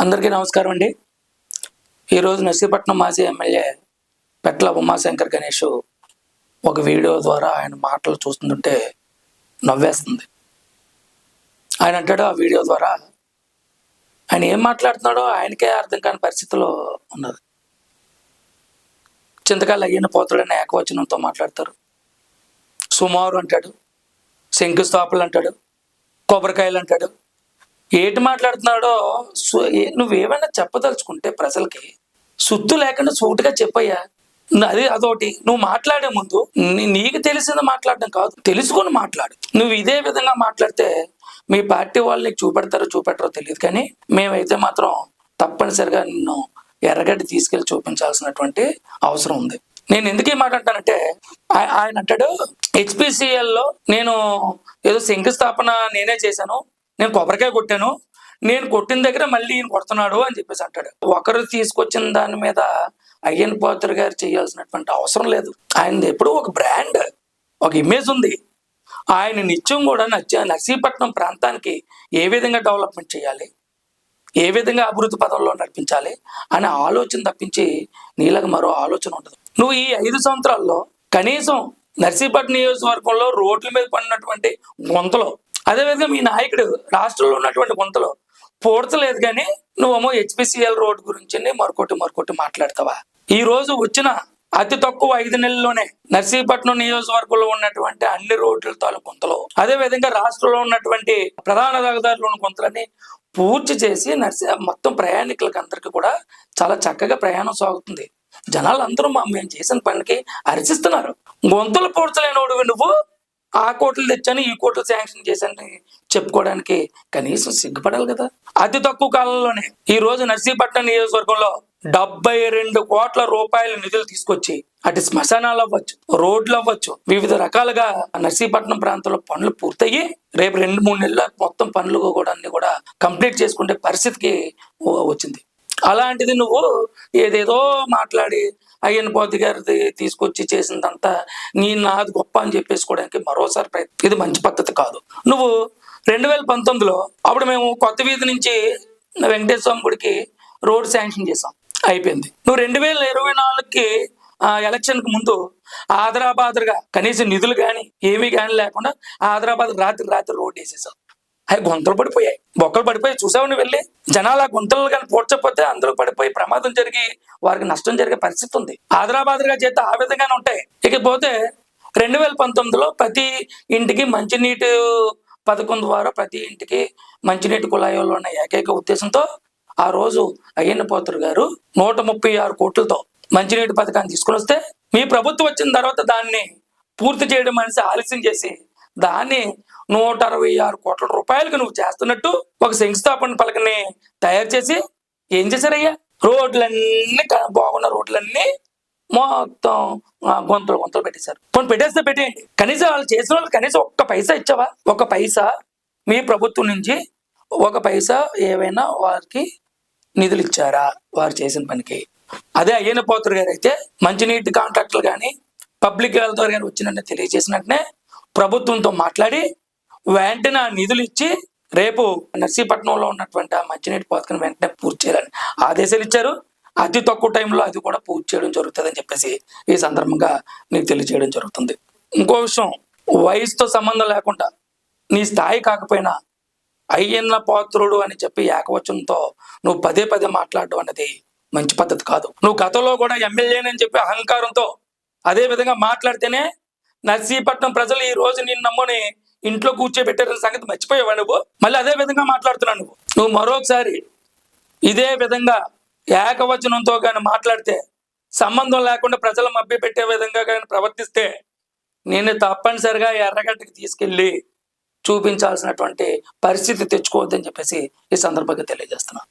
అందరికీ నమస్కారం అండి. ఈరోజు నర్సీపట్నం మాజీ ఎమ్మెల్యే పెట్ల ఉమాశంకర్ గణేష్ ఒక వీడియో ద్వారా ఆయన మాటలు చూస్తుంటే నవ్వేస్తుంది. ఆయన అంటాడు ఆ వీడియో ద్వారా ఆయన ఏం మాట్లాడుతున్నాడో ఆయనకే అర్థం కాని పరిస్థితిలో ఉన్నది. చింతకాయలు అయ్యిన పోతాడని ఏకవచనంతో మాట్లాడతారు. సుమారు అంటాడు, శంకుస్థాపనలు అంటాడు, కొబ్బరికాయలు అంటాడు. ఏటి మాట్లాడుతున్నాడో నువ్వేమైనా చెప్పదలుచుకుంటే ప్రజలకి సుత్తు లేకుండా సూటిగా చెప్పయ్యా. అదొకటి. నువ్వు మాట్లాడే ముందు నీకు తెలిసింది మాట్లాడడం కాదు, తెలుసుకొని మాట్లాడు. నువ్వు ఇదే విధంగా మాట్లాడితే మీ పార్టీ వాళ్ళు నీకు చూపెట్టరో తెలియదు, కానీ మేమైతే మాత్రం తప్పనిసరిగా నిన్ను ఎర్రగడ్డి తీసుకెళ్లి చూపించాల్సినటువంటి అవసరం ఉంది. నేను ఎందుకు ఈ మాట అంటానంటే, ఆయన అంటాడు హెచ్పిసిఎల్లో నేను ఏదో శంకుస్థాపన నేనే చేశాను, నేను కొబ్బరికాయ కొట్టాను, నేను కొట్టిన దగ్గర మళ్ళీ ఈయన కొడుతున్నాడు అని చెప్పేసి అంటాడు. ఒకరు తీసుకొచ్చిన దాని మీద అయ్యన్ పాత్ర గారు చేయాల్సినటువంటి అవసరం లేదు. ఆయనది ఎప్పుడు ఒక బ్రాండ్, ఒక ఇమేజ్ ఉంది. ఆయన నిత్యం కూడా నర్సీపట్నం ప్రాంతానికి ఏ విధంగా డెవలప్మెంట్ చేయాలి, ఏ విధంగా అభివృద్ధి పదంలో నడిపించాలి అనే ఆలోచన తప్పించి నీళ్ళకి మరో ఆలోచన ఉండదు. నువ్వు ఈ 5 సంవత్సరాల్లో కనీసం నర్సీపట్నం నియోజకవర్గంలో రోడ్ల మీద పడినటువంటి గుంతలో, అదేవిధంగా మీ నాయకుడు రాష్ట్రంలో ఉన్నటువంటి గుంతలో పూడ్చలేదు, కానీ నువ్వేమో హెచ్పిసిఎల్ రోడ్ గురించి మరొకటి మాట్లాడతావా? ఈ రోజు వచ్చిన అతి తక్కువ 5 నెలల్లోనే నర్సీపట్నం నియోజకవర్గంలో ఉన్నటువంటి అన్ని రోడ్ల తాలూ గుంతలు, అదేవిధంగా రాష్ట్రంలో ఉన్నటువంటి ప్రధాన రహదారులోని గుంతలని పూర్తి చేసి మొత్తం ప్రయాణికులకు అందరికీ కూడా చాలా చక్కగా ప్రయాణం సాగుతుంది. జనాలు అందరూ మేము చేసిన పనికి హర్షిస్తున్నారు. గుంతలు పూడ్చలేనోడు నువ్వు ఆ కోట్లు తెచ్చాను, ఈ కోట్లు శాంక్షన్ చేశాను చెప్పుకోవడానికి కనీసం సిగ్గుపడాలి కదా. అతి తక్కువ కాలంలోనే ఈ రోజు నర్సీపట్నం నియోజకవర్గంలో 72 కోట్ల రూపాయల నిధులు తీసుకొచ్చి అటు శ్మశానాలు అవ్వచ్చు, రోడ్లు అవ్వచ్చు, వివిధ రకాలుగా నర్సీపట్నం ప్రాంతంలో పనులు పూర్తయ్యి రేపు 2-3 నెలల మొత్తం పనులు కూడా అన్ని కూడా కంప్లీట్ చేసుకునే పరిస్థితికి వచ్చింది. అలాంటిది నువ్వు ఏదేదో మాట్లాడి అయ్యన్ పోతి గారిది తీసుకొచ్చి చేసిందంతా నాది గొప్ప అని చెప్పేసుకోవడానికి మరోసారి ప్రయత్నం. ఇది మంచి పద్ధతి కాదు. నువ్వు 2019లో అప్పుడు మేము కొత్త వీధి నుంచి వెంకటేశ్వర స్వామి గుడికి రోడ్ శాంక్షన్ చేసాం, అయిపోయింది. నువ్వు 2024కి ఎలక్షన్కి ముందు ఆదరాబాదరుగా కనీసం నిధులు కానీ ఏమీ కానీ లేకుండా ఆదరాబాద్ రాత్రి రోడ్ వేసేసావు. అవి గుంతలు పడిపోయాయి, బొక్కలు పడిపోయి చూసావని వెళ్ళి జనాలు ఆ గుంతలు కానీ పూడ్చకపోతే అందులో పడిపోయి ప్రమాదం జరిగి వారికి నష్టం జరిగే పరిస్థితి ఉంది. ఆదరాబాదరుగా చేస్తే ఆ విధంగానే ఉంటాయి. ఇకపోతే 2019లో ప్రతి ఇంటికి మంచినీటి పథకం ద్వారా ప్రతి ఇంటికి మంచినీటి కుళాయిలో ఉన్న ఏకైక ఉద్దేశంతో ఆ రోజు అయ్యన్న పోతురు గారు 136 కోట్లతో మంచినీటి పథకాన్ని తీసుకుని వస్తే మీ ప్రభుత్వం వచ్చిన తర్వాత దాన్ని పూర్తి చేయడం అనేసి ఆలస్యం చేసి దాన్ని 166 కోట్ల రూపాయలకు నువ్వు చేస్తున్నట్టు ఒక శంకుస్థాపన పలకని తయారు చేసి ఏం చేశారయ్యా? రోడ్లన్నీ బాగున్న రోడ్లన్నీ మొత్తం గుంతలు పెట్టేశారు. పెట్టేస్తే పెట్టేయండి, కనీసం వాళ్ళు చేసిన వాళ్ళు కనీసం ఒక్క పైసా ఇచ్చావా? ఒక పైసా మీ ప్రభుత్వం నుంచి ఒక పైసా ఏవైనా వారికి నిధులు ఇచ్చారా వారు చేసిన పనికి? అదే అయ్యన్న పోతురు గారు అయితే మంచినీటి కాంట్రాక్టులు కానీ పబ్లిక్ వెల్త్ కానీ వచ్చినట్టు తెలియజేసినట్టునే ప్రభుత్వంతో మాట్లాడి వెంటనే నిధులు ఇచ్చి రేపు నర్సీపట్నంలో ఉన్నటువంటి ఆ మంచినీటి పథకం వెంటనే పూర్తి చేయాలని ఆదేశాలు ఇచ్చారు. అతి తక్కువ టైంలో అది కూడా పూర్తి చేయడం జరుగుతుంది అని చెప్పేసి ఈ సందర్భంగా నీకు తెలియజేయడం జరుగుతుంది. ఇంకో విషయం, వయసుతో సంబంధం లేకుండా నీ స్థాయి కాకపోయినా అయ్యన్న పాత్రుడు అని చెప్పి ఏకవచనంతో నువ్వు పదే మాట్లాడడం అనేది మంచి పద్ధతి కాదు. నువ్వు గతంలో కూడా ఎమ్మెల్యేనని చెప్పి అహంకారంతో అదే విధంగా మాట్లాడితేనే నర్సీపట్నం ప్రజలు ఈ రోజు నిన్ను నమ్ముని ఇంట్లో కూర్చోబెట్టారన్న సంగతి మర్చిపోయావా నువ్వు? మళ్ళీ అదే విధంగా మాట్లాడుతున్నావు నువ్వు మరొకసారి ఇదే విధంగా ఏకవచనంతో కానీ మాట్లాడితే, సంబంధం లేకుండా ప్రజలు మభ్య పెట్టే విధంగా కానీ ప్రవర్తిస్తే నేను తప్పనిసరిగా ఎర్రగడ్డకి తీసుకెళ్ళి చూపించాల్సినటువంటి పరిస్థితి తెచ్చుకోవద్దని చెప్పేసి ఈ సందర్భంగా తెలియజేస్తున్నాను.